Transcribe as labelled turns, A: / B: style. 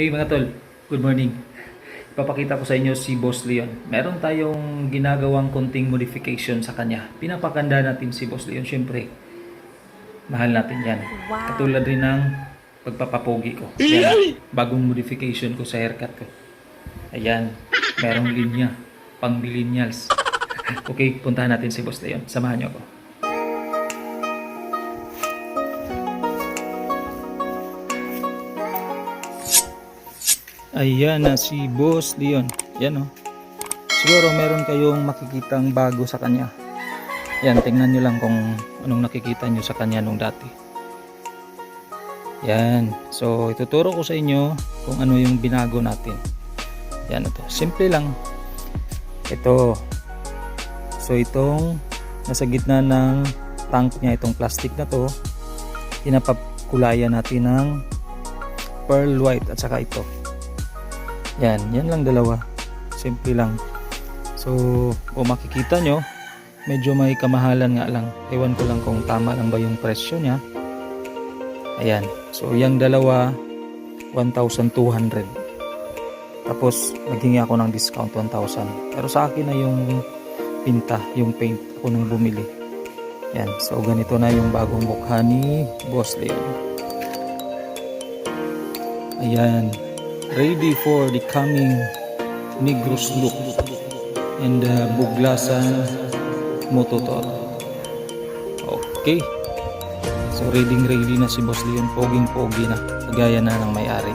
A: Hey mga tol, good morning. Ipapakita ko sa inyo si Boss Leon. Meron tayong ginagawang konting modification sa kanya. Pinapakanda natin si Boss Leon. Siyempre, mahal natin yan.
B: Wow.
A: Katulad rin ng pagpapapogi ko. Yan, bagong modification ko sa haircut ko. Ayan, merong linya, pang millennials. Okay, puntahan natin si Boss Leon. Samahan niyo ako. Ayan na si Boss Leon. Yan o. Siguro meron kayong makikitang bago sa kanya. Yan, tingnan nyo lang kung anong nakikita nyo sa kanya nung dati. Yan. So, ituturo ko sa inyo kung ano yung binago natin. Yan ito. Simple lang. Ito. So, itong nasa gitna ng tank niya, itong plastic na to, pinapakulayan natin ng pearl white at saka ito. Yan lang dalawa. Simple lang. So, kung makikita nyo, medyo may kamahalan nga lang. Ewan ko lang kung tama lang ba yung presyo niya. Ayan. So, yung dalawa, 1,200. Tapos, naghingi ako ng discount 1,000. Pero sa akin na yung pinta, yung paint. Ako nang bumili. Yan. So, ganito na yung bagong mukha ni Boss Leon. Ayan. Ready for the coming Negros look and Buglasan Mototor. Okay. So ready na si Boss Leon. Poging-pogi na. Kagaya na ng may-ari.